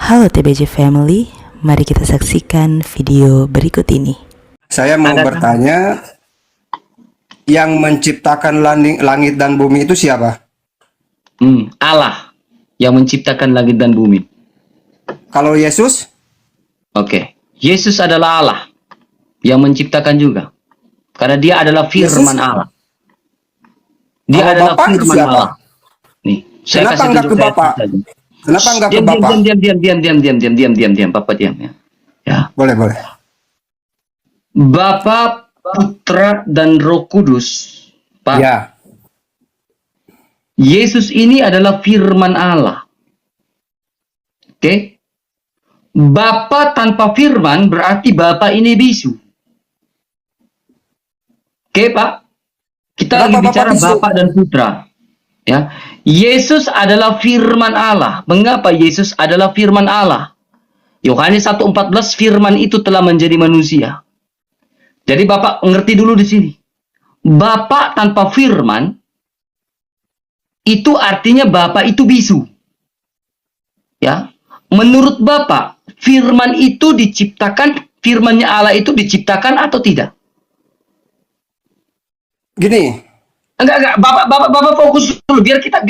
Halo TBJ Family, mari kita saksikan video berikut ini. Saya mau bertanya, yang menciptakan langit dan bumi itu siapa? Allah yang menciptakan langit dan bumi. Kalau Yesus? Oke, Yesus adalah Allah yang menciptakan juga. Karena dia adalah firman Allah. Dia kalau adalah Bapak firman siapa? Allah. Nih, saya Kenapa kasih enggak ke tunjuk ayat Bapak? saja. Kenapa enggak ke Bapak? Diam, Bapak diam ya. Ya. Boleh. Bapa, Putra dan Roh Kudus. Pak. Ya. Yesus ini adalah firman Allah. Oke? Bapa tanpa firman berarti Bapa ini bisu. Oke, Pak? Kita lagi bicara Bapa dan Putra. Ya. Yesus adalah firman Allah. Mengapa Yesus adalah firman Allah? Yohanes 1:14, firman itu telah menjadi manusia. Jadi Bapak ngerti dulu di sini. Bapak tanpa firman itu artinya Bapak itu bisu. Ya. Menurut Bapak, firman itu diciptakan, firmannya Allah itu diciptakan atau tidak? Gini. Enggak. Bapak fokus dulu. Biar kita.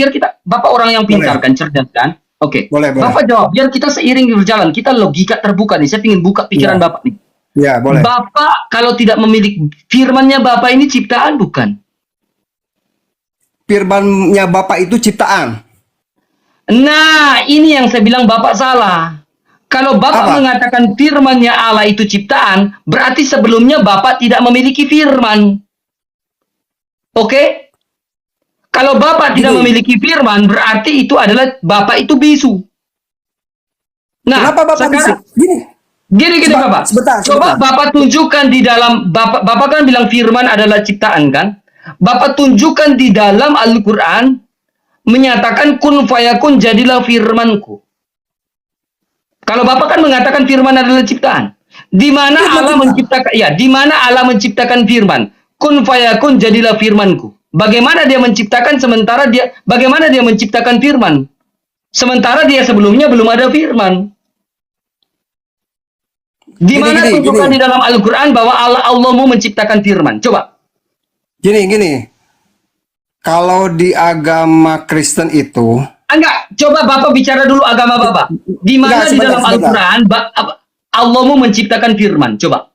Bapak orang yang pintar kan, cerdas kan? Oke. Boleh. Bapak jawab. Biar kita seiring berjalan. Kita logika terbuka nih. Saya ingin buka pikiran Bapak nih. Ya, boleh. Bapak kalau tidak memiliki firmannya Bapak ini ciptaan bukan? Firmannya Bapak itu ciptaan. Nah, ini yang saya bilang Bapak salah. Kalau Bapak mengatakan firmannya Allah itu ciptaan, berarti sebelumnya Bapak tidak memiliki firman. Oke? Kalau Bapak tidak memiliki firman, berarti itu adalah Bapak itu bisu. Nah, kenapa Bapak sekarang, bisu? Gini Bapak. Coba Bapak tunjukkan di dalam, Bapak kan bilang firman adalah ciptaan kan? Bapak tunjukkan di dalam Al-Quran, menyatakan kun fayakun jadilah firmanku. Kalau Bapak kan mengatakan firman adalah ciptaan. Di mana Allah menciptakan, di mana Allah menciptakan firman? Kun fayakun jadilah firmanku. Bagaimana dia menciptakan bagaimana dia menciptakan firman? Sementara dia sebelumnya belum ada firman. Di mana tunjukkan di dalam Al-Quran bahwa Allah mau menciptakan firman? Coba. Gini. Kalau di agama Kristen itu... Enggak, coba Bapak bicara dulu agama Bapak. Di mana di dalam Al-Quran Allah mau menciptakan firman? Coba.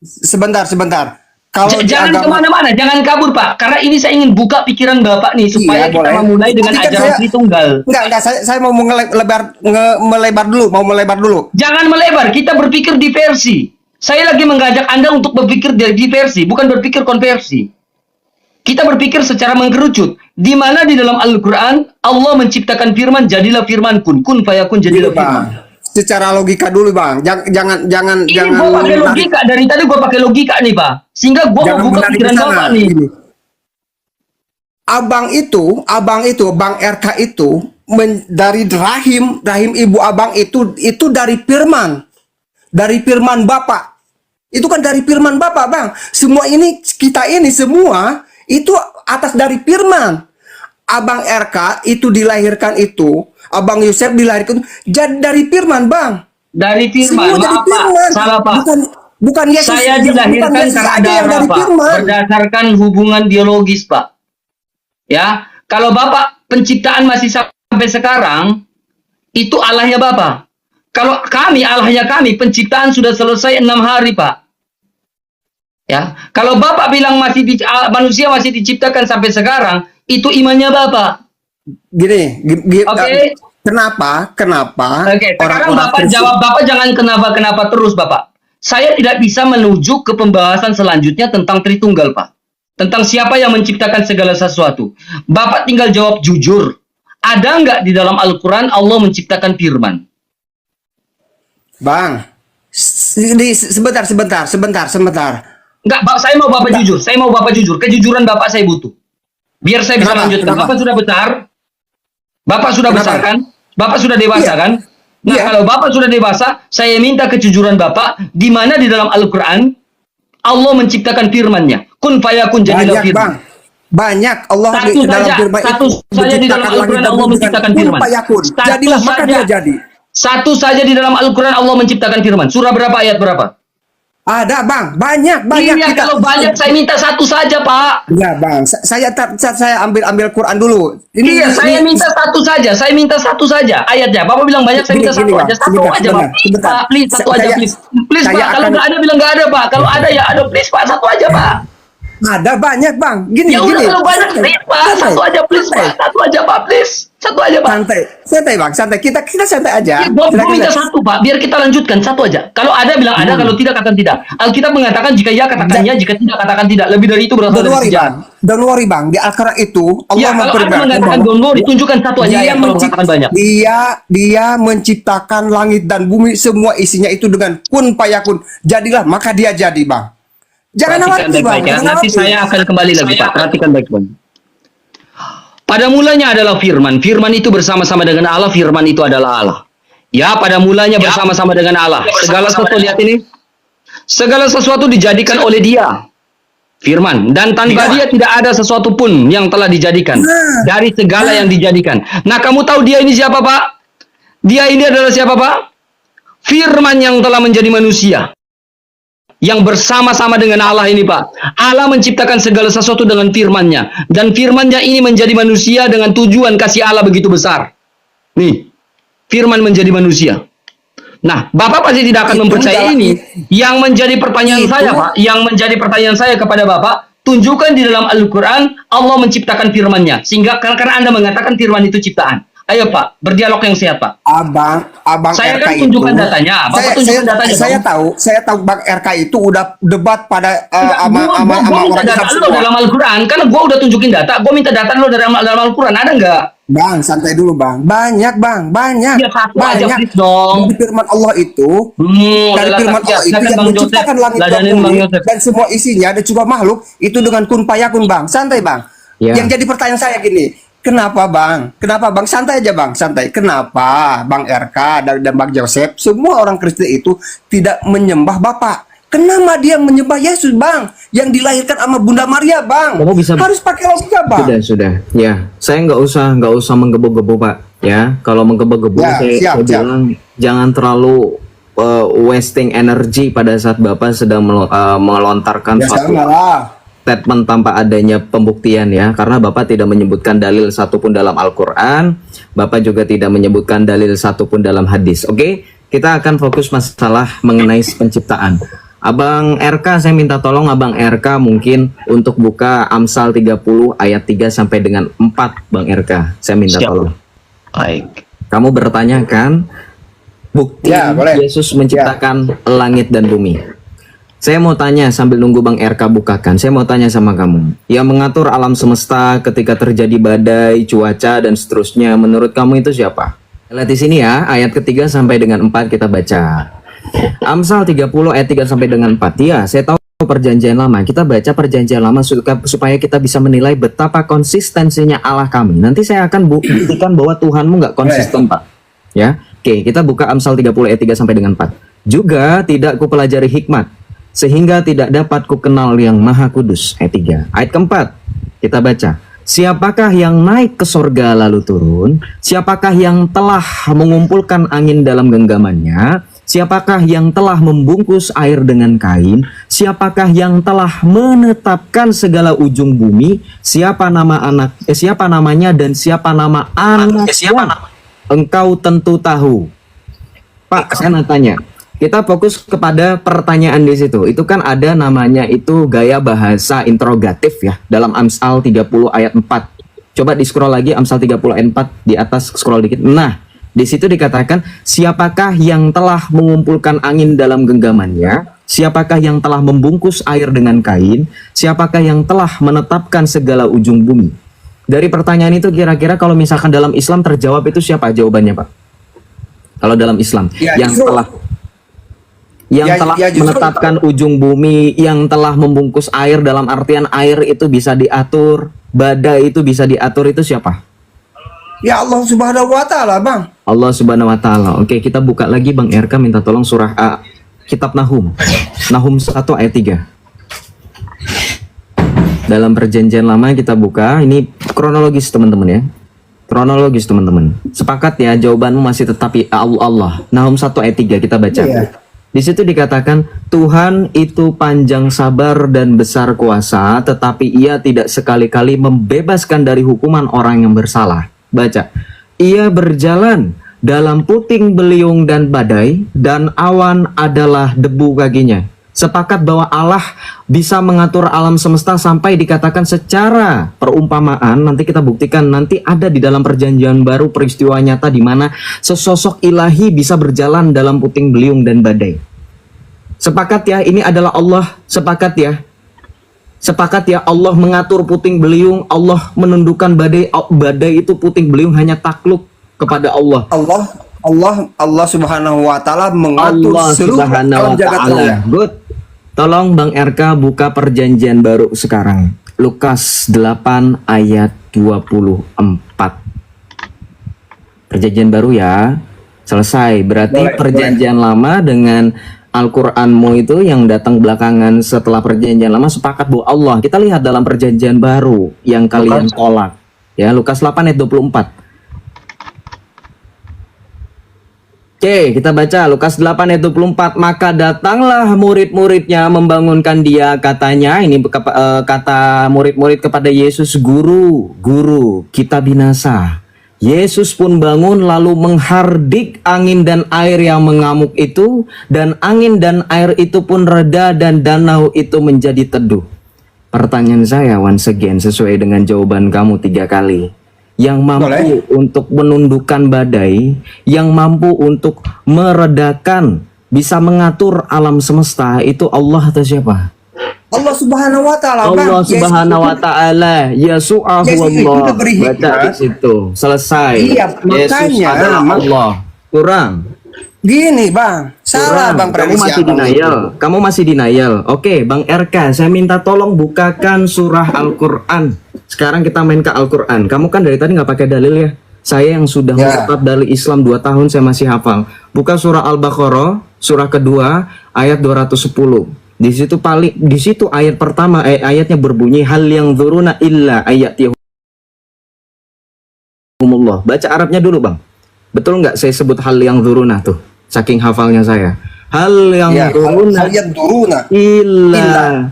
Sebentar. Kalau jangan kemana-mana, jangan kabur Pak. Karena ini saya ingin buka pikiran Bapak nih supaya kita memulai dengan ajaran Tritunggal. Enggak, saya mau melebar dulu. Jangan melebar, kita berpikir diversi. Saya lagi mengajak Anda untuk berpikir diversi, bukan berpikir konversi. Kita berpikir secara mengkerucut. Di mana di dalam Al-Quran Allah menciptakan firman, jadilah firman kun fayakun jadilah firman. Secara logika dulu Bang, jangan. Ini gue pakai logika, dari tadi gue pakai logika nih Pak, sehingga gue mau buka pikiran Bapak nih. Abang itu, Bang RK itu, dari rahim ibu abang itu dari firman Bapak. Itu kan dari firman Bapak Bang. Semua ini, kita ini semua, itu atas dari firman. Abang RK itu dilahirkan itu, Abang Yosef dilahirkan jadi dari firman Bang. Dari firman, maaf Pak, salah Pak. Bukan Yesus. Saya dilahirkan karena darah Pak, berdasarkan hubungan biologis Pak. Ya, kalau Bapak penciptaan masih sampai sekarang, itu Allahnya Bapak. Kalau kami, Allahnya kami, penciptaan sudah selesai 6 hari Pak. Ya, kalau Bapak bilang manusia masih diciptakan sampai sekarang, itu imannya Bapak. Gini. Oke. Kenapa? Oke, sekarang Bapak jawab, Bapak jangan kenapa terus Bapak. Saya tidak bisa menuju ke pembahasan selanjutnya tentang Tritunggal Pak. Tentang siapa yang menciptakan segala sesuatu. Bapak tinggal jawab jujur. Ada nggak di dalam Al-Quran Allah menciptakan firman? Bang, sebentar. Enggak, saya mau Bapak jujur. Kejujuran Bapak saya butuh. Biar saya bisa lanjutkan. Bapak sudah besar. Bapak sudah besar kan? Bapak sudah dewasa kan? Nah, kalau Bapak sudah dewasa, saya minta kejujuran Bapak. Di mana di dalam Al-Quran Allah menciptakan firman-Nya. Kun fayakun jadilah firman. Banyak Allah satu di dalam saja, firman satu itu saja di dalam Al-Quran Allah menciptakan firman. Jadilah, maka dia jadi. Satu saja di dalam Al-Quran Allah menciptakan firman. Surah berapa, ayat berapa? Ada bang, banyak Iya, kalau banyak saya minta satu saja, Pak. Ya bang, saya ambil Quran dulu. Iya, saya minta satu saja. Saya minta satu saja ayatnya. Bapak bilang banyak, saya minta satu Bang, aja. Satu aja, Pak. sebentar. Pak, please, satu aja, please. Please, saya Pak. Kalau akan- nggak ada, bilang nggak ada, Pak. Kalau ada, ya ada. Please, Pak. Satu aja, Pak. Ada banyak bang. Gini, Ya udah, gini. kalau banyak, Santai, please, Pak. santai, Satu aja, please, santai. Pak. Satu aja, Pak. Please. Satu aja, Pak. Santai bang, santai. Kita santai aja. Ya, gua minta Kita- satu, Pak. Biar kita lanjutkan. Satu aja. Kalau ada, bilang ada. Kalau tidak, katakan tidak. Alkitab mengatakan jika ya, katakan ya. Jika tidak, katakan tidak. Lebih dari itu berasal Don't dari worry sejarah. bang, don't worry bang. Di Al-Quran itu Allah Ya, kalau ada mengatakan bahwa don't worry, tunjukkan satu aja dia ayat kalau mengatakan banyak. Dia menciptakan langit dan bumi, semua isinya itu dengan kun payakun. Jadilah, maka dia jadi bang. Jangan Perhatikan khawatir bang. baik-baik ya. Jangan Nanti khawatir. saya akan kembali lagi, Pak. Perhatikan baik-baik. Pada mulanya adalah firman. Firman itu bersama-sama dengan Allah. Firman itu adalah Allah. Ya, pada mulanya bersama-sama dengan Allah. Segala sesuatu, lihat ini. Segala sesuatu dijadikan oleh Dia. Firman. Dan tanpa Dia tidak ada sesuatu pun yang telah dijadikan. Dari segala yang dijadikan. Nah, kamu tahu Dia ini siapa, Pak? Dia ini adalah siapa, Pak? Firman yang telah menjadi manusia. Yang bersama-sama dengan Allah ini, Pak. Allah menciptakan segala sesuatu dengan firman-Nya. Dan firman-Nya ini menjadi manusia dengan tujuan kasih Allah begitu besar. Nih, firman menjadi manusia. Nah, Bapak pasti tidak akan Itu mempercayai dalam- ini. Yang menjadi pertanyaan Itu- saya, Pak. Yang menjadi pertanyaan saya kepada Bapak, tunjukkan di dalam Al-Quran Allah menciptakan firman-Nya. Sehingga karena Anda mengatakan firman itu ciptaan. Ayo, Pak, berdialog yang sehat, Pak. Abang Saya RK kan itu, tunjukkan datanya. Bapak tunjukkan datanya, saya tahu Bang RK itu udah debat pada Gua minta orang data Islam lu semua. dalam Al-Quran. Karena gua udah tunjukin data. Gua minta data lu dalam Al-Quran. Ada nggak? Bang, santai dulu bang. Banyak bang, banyak. Ya, satu aja, banyak. please, dong. Dari firman Allah itu, dari firman Allah itu yang menciptakan langit dan bumi dan semua isinya ada juga makhluk itu dengan kun payakun bang. Santai bang. Ya. Yang jadi pertanyaan saya gini, kenapa bang? Kenapa bang? Santai aja bang, santai. Kenapa bang RK dan bang Joseph semua orang Kristen itu tidak menyembah Bapak? Kenapa dia menyembah Yesus bang? Yang dilahirkan sama Bunda Maria bang? Kamu bisa- Harus pakai logika bang. Sudah. Ya, saya nggak usah menggebu-gebu, Pak. Ya, kalau menggebu-gebu Ya, saya bilang jangan terlalu wasting energy pada saat Bapak sedang melontarkan Ya suatu sama lah. statement tanpa adanya pembuktian ya, karena Bapak tidak menyebutkan dalil satupun dalam Al-Quran, Bapak juga tidak menyebutkan dalil satupun dalam hadis. Oke, kita akan fokus masalah mengenai penciptaan. Abang RK, saya minta tolong Abang RK mungkin untuk buka Amsal 30 ayat 3 sampai dengan 4, Bang RK. Saya minta Siap. tolong. Baik. Kamu bertanya kan, bukti Ya, boleh. Yesus menciptakan langit dan bumi. Saya mau tanya sambil nunggu Bang RK bukakan. Saya mau tanya sama kamu. Yang mengatur alam semesta ketika terjadi badai, cuaca dan seterusnya. Menurut kamu itu siapa? Lihat di sini ya, ayat ketiga sampai dengan 4 kita baca. Amsal 30 ayat 3 sampai dengan 4. Ya, saya tahu perjanjian lama. Kita baca perjanjian lama supaya kita bisa menilai betapa konsistensinya Allah kami. Nanti saya akan buktikan bahwa Tuhanmu nggak konsisten, Pak. Ya. Oke, kita buka Amsal 30 ayat 3 sampai dengan 4. Juga tidak kupelajari hikmat, sehingga tidak dapat kukenal yang maha kudus. Ayat 3. Ayat keempat, kita baca. Siapakah yang naik ke sorga lalu turun? Siapakah yang telah mengumpulkan angin dalam genggamannya? Siapakah yang telah membungkus air dengan kain? Siapakah yang telah menetapkan segala ujung bumi? Siapa namanya dan siapa nama anaknya? Engkau tentu tahu. Pak, saya mau tanya. Kita fokus kepada pertanyaan di situ. Itu kan ada namanya itu gaya bahasa interrogatif ya dalam Amsal 30 ayat 4. Coba di-scroll lagi Amsal 30 ayat 4 di atas, scroll dikit. Nah, di situ dikatakan siapakah yang telah mengumpulkan angin dalam genggamannya? Siapakah yang telah membungkus air dengan kain? Siapakah yang telah menetapkan segala ujung bumi? Dari pertanyaan itu kira-kira kalau misalkan dalam Islam terjawab itu siapa jawabannya, Pak? Kalau dalam Islam Ya, yang justru- telah justru- menetapkan ujung bumi, yang telah membungkus air dalam artian air itu bisa diatur, badai itu bisa diatur, itu siapa? Ya Allah Subhanahu wa taala, Bang. Allah Subhanahu wa taala. Oke, kita buka lagi Bang RK minta tolong surah kitab Nahum. Nahum 1 ayat 3. Dalam perjanjian lama kita buka, ini kronologis teman-teman ya. Kronologis teman-teman. Sepakat ya, jawabanmu masih tetap ya Allah. Nahum 1 ayat 3 kita baca. Iya. Di situ dikatakan Tuhan itu panjang sabar dan besar kuasa, tetapi Ia tidak sekali-kali membebaskan dari hukuman orang yang bersalah. Baca. Ia berjalan dalam puting beliung dan badai, dan awan adalah debu kakinya. Sepakat bahwa Allah bisa mengatur alam semesta sampai dikatakan secara perumpamaan. Nanti kita buktikan, nanti ada di dalam perjanjian baru peristiwa nyata di mana sesosok ilahi bisa berjalan dalam puting beliung dan badai. Sepakat ya, ini adalah Allah. Sepakat ya. Sepakat ya, Allah mengatur puting beliung, Allah menundukkan badai. Badai itu puting beliung hanya takluk kepada Allah. Allah Subhanahu wa taala mengatur Allah seluruh Subhanahu alam wa jagat taala. raya. Good. Tolong Bang RK buka perjanjian baru sekarang. Lukas 8 ayat 24. Perjanjian baru ya. Selesai. Berarti Boleh, perjanjian lama dengan Al-Qur'anmu itu yang datang belakangan setelah perjanjian lama sepakat bahwa Allah. Kita lihat dalam perjanjian baru yang kalian tolak. Ya, Lukas 8 ayat 24. Oke, kita baca Lukas 8 ayat 24. Maka datanglah murid-muridnya membangunkan dia, katanya, ini kata murid-murid kepada Yesus, Guru, Guru, kita binasa. Yesus pun bangun lalu menghardik angin dan air yang mengamuk itu, dan angin dan air itu pun reda dan danau itu menjadi teduh. Pertanyaan saya once again sesuai dengan jawaban kamu 3 kali. Yang mampu untuk menundukkan badai, yang mampu untuk meredakan, bisa mengatur alam semesta, itu Allah atau siapa? Allah Subhanahu wa taala. Allah Subhanahu wa taala. Yasu'ahu Allah. Baca di situ. Selesai. Iya, Yesus makanya, adalah Allah. Kurang. Gini, Bang. Salah, Bang Kamu prediksi masih Abang denial. itu. Kamu masih denial. Oke, Bang RK, saya minta tolong bukakan surah Al-Qur'an. Sekarang kita main ke Al-Qur'an. Kamu kan dari tadi nggak pakai dalil ya? Saya yang sudah menetap dalil Islam 2 tahun saya masih hafal. Buka surah Al-Baqarah, surah kedua ayat 210. Di situ ayat pertama ayatnya berbunyi hal yang dzuruna illa ayatihumullah. Baca Arabnya dulu, Bang. Betul nggak saya sebut hal yang dzuruna tuh? Saking hafalnya saya. Hal yang dzuruna illa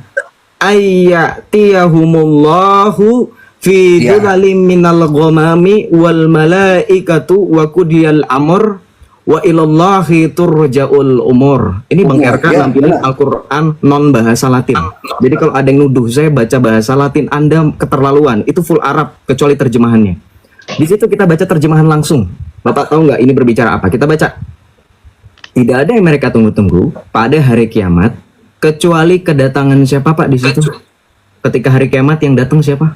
ayatihumullahu fi dhulalin minal ghamami wal malaikatu wa qudiyal amr wa ilallahi turja'ul umur. Ini Bang RK nampilin Al-Qur'an non bahasa Latin. Jadi kalau ada yang nuduh saya baca bahasa Latin, Anda keterlaluan. Itu full Arab kecuali terjemahannya. Di situ kita baca terjemahan langsung. Bapak tahu nggak ini berbicara apa? Kita baca. Tidak ada yang mereka tunggu-tunggu pada hari kiamat kecuali kedatangan siapa, Pak, di situ? Ketika hari kiamat yang datang siapa?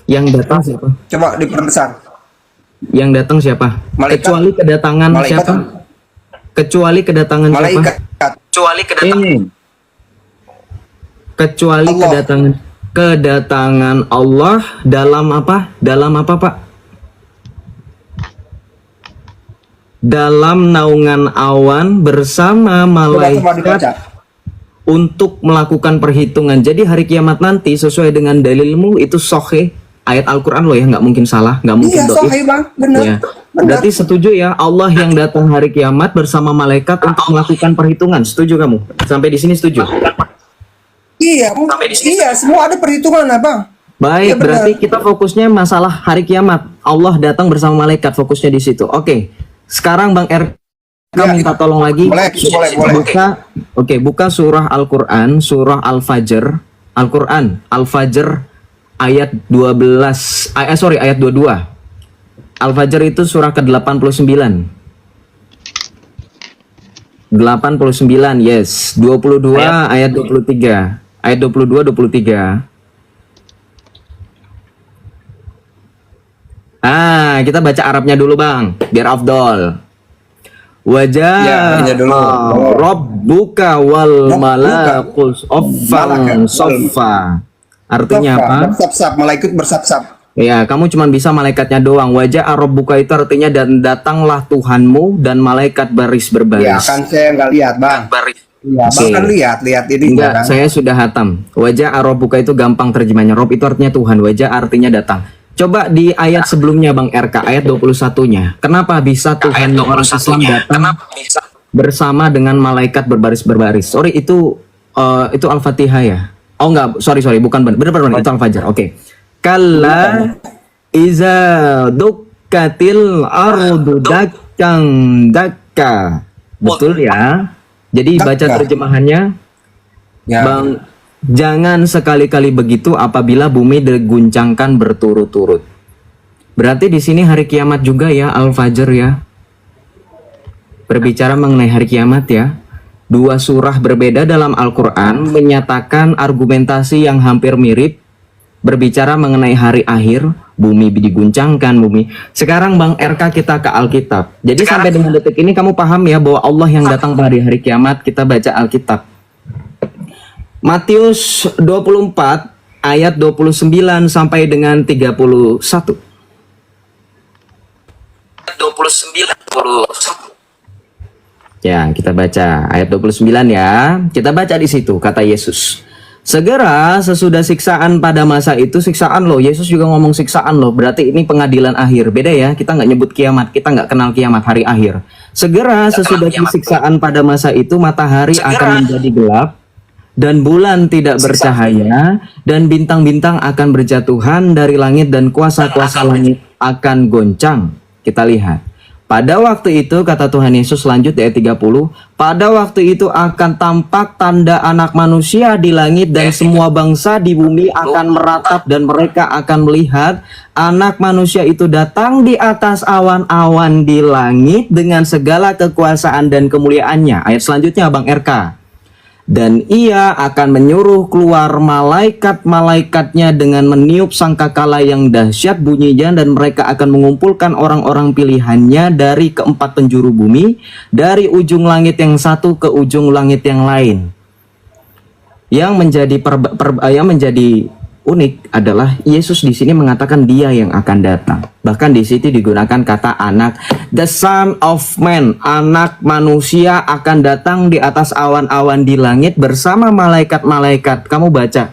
Yang datang siapa? Coba diperbesar. Yang datang siapa? Malaikat. Kecuali kedatangan Malaikat. siapa? Kecuali kedatangan Malaikat. siapa? Kecuali Allah. kedatangan Allah dalam apa? Dalam apa, Pak? Dalam naungan awan bersama Coba dibaca. malaikat untuk melakukan perhitungan. Jadi hari kiamat nanti sesuai dengan dalilmu itu sahih. Ayat Al-Quran loh ya, nggak mungkin salah, nggak mungkin Iya, doif. sahih, Bang. Benar. Ya. Benar. Berarti setuju ya, Allah yang datang hari kiamat bersama malaikat untuk melakukan perhitungan. Setuju kamu? Sampai di sini setuju? Iya, iya, semua ada perhitungan, Bang. Baik, Iya, benar. berarti kita fokusnya masalah hari kiamat. Allah datang bersama malaikat, fokusnya di situ. Oke, sekarang Bang R. Ya, minta tolong lagi. boleh. Buka surah Al-Quran, surah Al-Fajr. Al-Quran, Al-Fajr ayat 12, ayat 22. Al-Fajr itu surah ke-89. 89, yes. 22 ayat 23. Ayat 22 23. Kita baca Arabnya dulu, Bang, biar afdol. Wajah Ya, dulu. Rabbuka wal malaku soffan soffa. Artinya apa? Bersap-sap, malaikat bersap-sap. Ya, kamu cuma bisa malaikatnya doang. Wajah Rabbuka itu artinya dan datanglah Tuhanmu dan malaikat baris Ya, berbaris. kan saya nggak lihat, Bang. Iya, Oke. bahkan lihat ini Enggak, Bang. saya sudah hatam. Wajah Robuka itu gampang terjemahnya. Rob itu artinya Tuhan, wajah artinya datang. Coba di ayat sebelumnya Bang RK, ayat 21-nya. Kenapa bisa Tuhan orang Islam datang bersama dengan malaikat berbaris-berbaris? Sorry, itu Al-Fatihah ya? Oh enggak, sorry, bukan benar itu Al-Fajr. Oke. Kalla iza dukkatil ardu dakkang dakka. Betul ya? Jadi baca Dakka. terjemahannya. Ya. Bang, jangan sekali-kali begitu apabila bumi diguncangkan berturut-turut. Berarti di sini hari kiamat juga ya, Al-Fajr ya. Berbicara mengenai hari kiamat ya. Dua surah berbeda dalam Al-Quran menyatakan argumentasi yang hampir mirip. Berbicara mengenai hari akhir, bumi diguncangkan, bumi. Sekarang Bang RK kita ke Alkitab. Jadi sampai dengan detik ini kamu paham ya bahwa Allah yang datang pada hari kiamat, kita baca Alkitab. Matius 24 ayat 29 sampai dengan 31. 29. Ya, kita baca ayat 29 ya. Kita baca di situ kata Yesus. Segera sesudah siksaan pada masa itu, siksaan loh, Yesus juga ngomong siksaan loh, berarti ini pengadilan akhir. Beda ya, kita nggak nyebut kiamat, kita nggak kenal kiamat, hari akhir. Segera sesudah siksaan pada masa itu, matahari akan menjadi gelap, dan bulan tidak bercahaya, dan bintang-bintang akan berjatuhan dari langit, dan kuasa-kuasa langit akan goncang. Kita lihat. Pada waktu itu, kata Tuhan Yesus lanjut di ayat 30, pada waktu itu akan tampak tanda anak manusia di langit dan semua bangsa di bumi akan meratap dan mereka akan melihat anak manusia itu datang di atas awan-awan di langit dengan segala kekuasaan dan kemuliaannya. Ayat selanjutnya Bang RK. Dan ia akan menyuruh keluar malaikat-malaikatnya dengan meniup sangkakala yang dahsyat bunyinya, dan mereka akan mengumpulkan orang-orang pilihannya dari keempat penjuru bumi, dari ujung langit yang satu ke ujung langit yang lain. Yang menjadi unik adalah Yesus di sini mengatakan dia yang akan datang. Bahkan di situ digunakan kata anak, the son of man, anak manusia akan datang di atas awan-awan di langit bersama malaikat-malaikat. Kamu baca.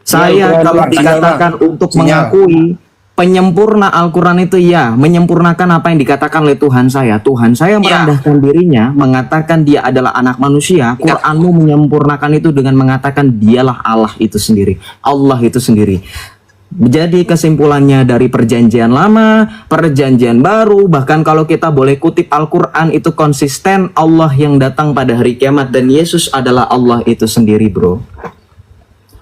Saya kalau dikatakan untuk mengakui penyempurna Al-Quran itu ya, menyempurnakan apa yang dikatakan oleh Tuhan saya. Tuhan saya merendahkan dirinya, mengatakan dia adalah anak manusia. Quranmu menyempurnakan itu dengan mengatakan dialah Allah itu sendiri. Allah itu sendiri. Jadi kesimpulannya dari perjanjian lama, perjanjian baru, bahkan kalau kita boleh kutip Al-Quran itu konsisten, Allah yang datang pada hari kiamat dan Yesus adalah Allah itu sendiri, bro.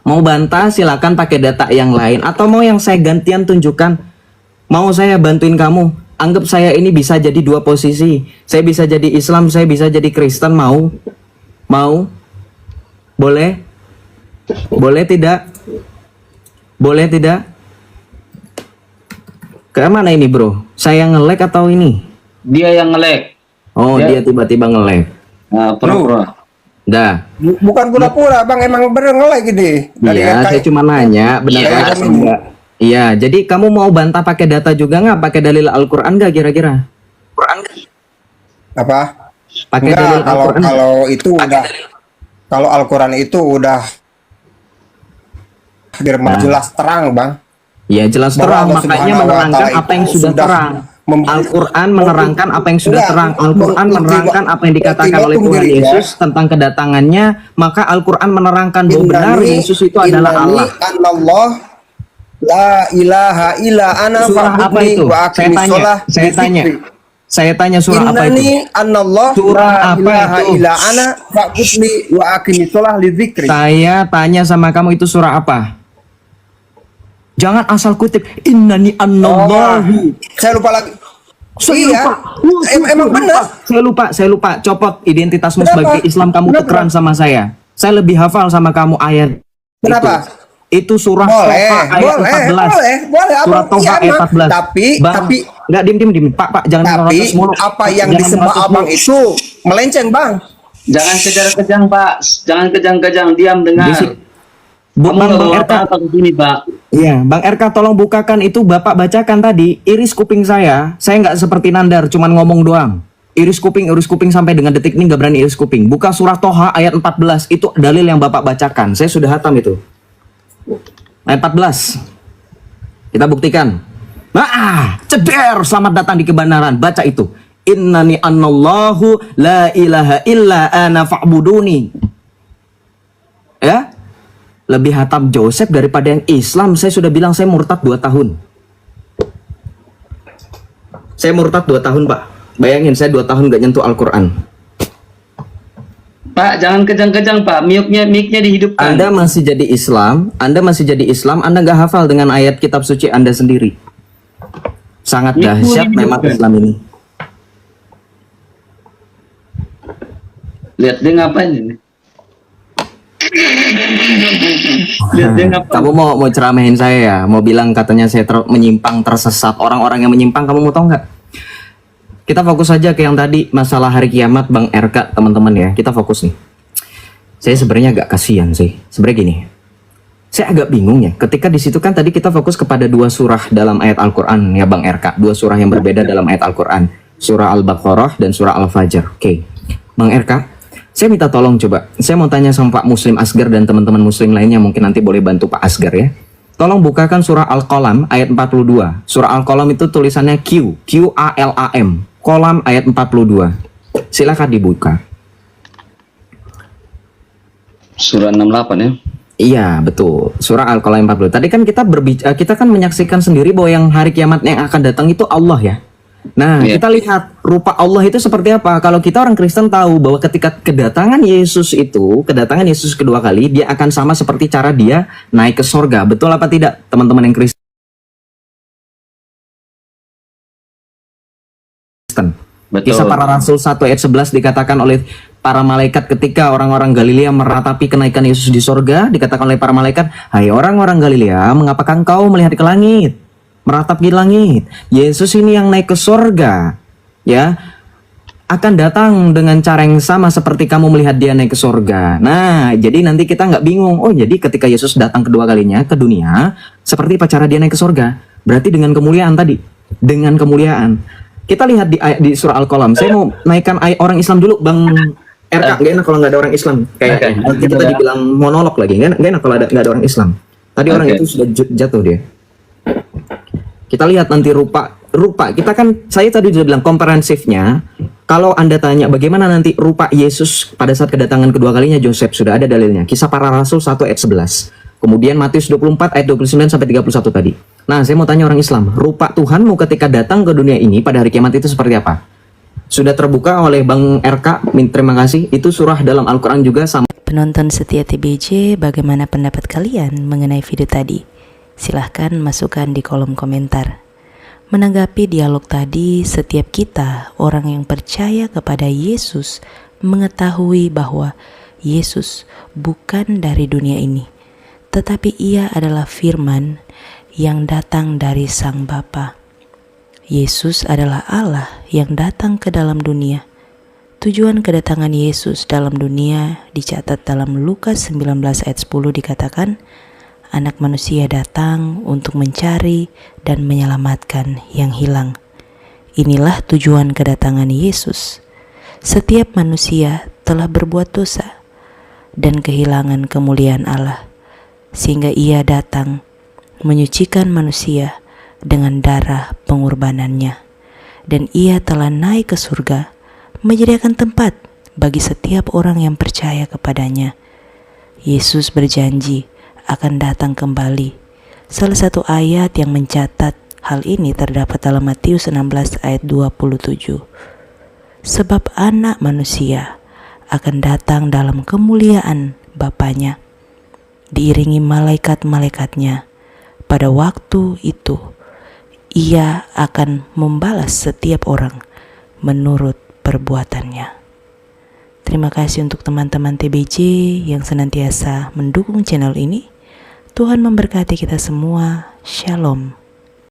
Mau bantah silakan pakai data yang lain, atau mau yang saya gantian tunjukkan. Mau saya bantuin kamu, anggap saya ini bisa jadi dua posisi. Saya bisa jadi Islam, saya bisa jadi Kristen. Mau? Boleh? Boleh tidak? Boleh tidak? Ke mana ini bro? Saya nge-lag atau ini? Dia yang nge-lag. Oh dia tiba-tiba nge-lag. Nah, pura-pura. Dah. Bukan pura-pura, Bang, emang bener nge-lag gini. Iya, saya cuma nanya, benar atau enggak? Iya, jadi kamu mau bantah pakai data juga nggak? Pakai dalil Al-Quran nggak kira-kira? Apa? Pakai dalil Enggak, Al-Quran? kalau itu udah, kalau Al-Quran itu udah firman jelas terang, Bang. Ya jelas Bahwa terang, Allah makanya Subhanahu wa menerangkan Ta'ala apa yang itu sudah sudah terang. mem- Al-Quran menerangkan apa yang sudah Enggak, terang. Al-Quran menerangkan apa yang dikatakan oleh tunggu Tuhan diri, ya. Yesus tentang kedatangannya. Maka Al-Quran menerangkan bahwa benar Yesus itu adalah Allah. Anallah la ilaha illa ana Surah apa fa'budni itu? wa Saya aqimis tanya, shalah saya li tanya. dzikri. Saya tanya surah apa itu? Innani anallah Surah la apa ilaha itu? illa ana fa'budni wa aqimis shalah li dzikri. Saya tanya sama kamu itu surah apa? Jangan asal kutip innani anallahu. Saya lupa lagi. Saya lupa. Emang benar. Saya lupa. Copot identitasmu Kenapa? sebagai Islam, kamu Kenapa? tukeran sama saya. Saya lebih hafal sama kamu ayat. Kenapa? Itu surah Boleh, Toha ayat boleh, 14. boleh. Surah Abang, Toha iya, ayat Bang. 14. Tapi, enggak dim. Pak, jangan tapi ngerotos mulu. apa yang Jangan disembah ngerotos abang mulu. itu melenceng, Bang. Jangan kejar-kejang, Pak. Jangan kejang-kejang, diam dengar. Kamu Bang nggak bawa RK. apa-apa ke sini, Pak. Iya, Bang RK tolong bukakan itu Bapak bacakan tadi. Iris kuping saya nggak seperti Nandar, cuman ngomong doang. Iris kuping sampai dengan detik ini nggak berani iris kuping. Buka surah Toha ayat 14, itu dalil yang Bapak bacakan. Saya sudah hatam itu. Ayat 14. Kita buktikan. Nah, ceder, selamat datang di kebenaran. Baca itu. Innani anallahu la ilaha illa ana fa'buduni. Ya. Lebih hatam Joseph daripada yang Islam. Saya sudah bilang saya murtad 2 tahun. Saya murtad 2 tahun, Pak. Bayangin saya 2 tahun gak nyentuh Al-Quran. Pak, jangan kejang-kejang Pak, mic-nya dihidupkan. Anda masih jadi Islam, Anda gak hafal dengan ayat kitab suci Anda sendiri. Sangat dahsyat memang Islam ini. Lihat dia ngapain ini. Lihat dia ngapain. Kamu mau ceramahin saya ya? Mau bilang katanya saya menyimpang, tersesat. Orang-orang yang menyimpang kamu mau tahu nggak? Kita fokus saja ke yang tadi, masalah hari kiamat, Bang RK, teman-teman ya. Kita fokus nih. Saya sebenarnya agak kasihan sih. Sebenarnya gini, saya agak bingung ya. Ketika di situ kan tadi kita fokus kepada 2 surah dalam ayat Al-Quran ya Bang RK. 2 surah yang berbeda dalam ayat Al-Quran. Surah Al-Baqarah dan surah Al-Fajr. Oke. Bang RK, saya minta tolong coba. Saya mau tanya sama Pak Muslim Asgar dan teman-teman Muslim lainnya. Mungkin nanti boleh bantu Pak Asgar ya. Tolong bukakan surah Al-Qalam ayat 42. Surah Al-Qalam itu tulisannya Q-A-L-A-M. Kolam ayat 42. Silakan dibuka. Surah 68 ya. Iya, betul. Surah Al-Qalam 40. Tadi kan kita kan menyaksikan sendiri bahwa yang hari kiamat yang akan datang itu Allah ya. Nah, kita lihat rupa Allah itu seperti apa. Kalau kita orang Kristen tahu bahwa ketika kedatangan Yesus kedua kali, dia akan sama seperti cara dia naik ke sorga. Betul apa tidak, teman-teman yang Kristen? Betul. Kisah Para Rasul 1 ayat 11 dikatakan oleh para malaikat ketika orang-orang Galilea meratapi kenaikan Yesus di sorga, dikatakan oleh para malaikat, hai orang-orang Galilea, mengapakah engkau melihat ke langit, meratap di langit? Yesus ini yang naik ke sorga, ya, akan datang dengan cara yang sama seperti kamu melihat dia naik ke sorga. Nah, jadi nanti kita nggak bingung, oh jadi ketika Yesus datang kedua kalinya ke dunia, seperti apa cara dia naik ke sorga? Berarti dengan kemuliaan tadi, dengan kemuliaan. Kita lihat di surah Al-Qalam. Saya mau naikkan orang Islam dulu, Bang RK. Gak enak kalau nggak ada orang Islam. Kayak kita tadi bilang monolog lagi. Gak enak kalau nggak ada orang Islam. Tadi orang itu sudah jatuh dia. Kita lihat nanti rupa. Kita kan, saya tadi sudah bilang komprehensifnya. Kalau Anda tanya bagaimana nanti rupa Yesus pada saat kedatangan kedua kalinya Joseph, sudah ada dalilnya. Kisah Para Rasul 1 ayat 11. Kemudian Matius 24 ayat 29 sampai 31 tadi. Nah, saya mau tanya orang Islam, rupa Tuhanmu ketika datang ke dunia ini pada hari kiamat itu seperti apa? Sudah terbuka oleh Bang RK, terima kasih. Itu surah dalam Al-Quran juga sama. Penonton setia TBJ, bagaimana pendapat kalian mengenai video tadi? Silahkan masukkan di kolom komentar. Menanggapi dialog tadi, setiap kita, orang yang percaya kepada Yesus, mengetahui bahwa Yesus bukan dari dunia ini, tetapi ia adalah firman yang datang dari Sang Bapa. Yesus adalah Allah yang datang ke dalam dunia. Tujuan kedatangan Yesus dalam dunia dicatat dalam Lukas 19 ayat 10 dikatakan, Anak manusia datang untuk mencari dan menyelamatkan yang hilang. Inilah tujuan kedatangan Yesus. Setiap manusia telah berbuat dosa dan kehilangan kemuliaan Allah, sehingga ia datang menyucikan manusia dengan darah pengorbanannya, dan ia telah naik ke surga menyediakan tempat bagi setiap orang yang percaya kepadanya. Yesus berjanji akan datang kembali. Salah satu ayat yang mencatat hal ini terdapat dalam Matius 16 ayat 27. Sebab anak manusia akan datang dalam kemuliaan Bapanya, diiringi malaikat-malaikatnya. Pada waktu itu, ia akan membalas setiap orang menurut perbuatannya. Terima kasih untuk teman-teman TBJ yang senantiasa mendukung channel ini. Tuhan memberkati kita semua. Shalom.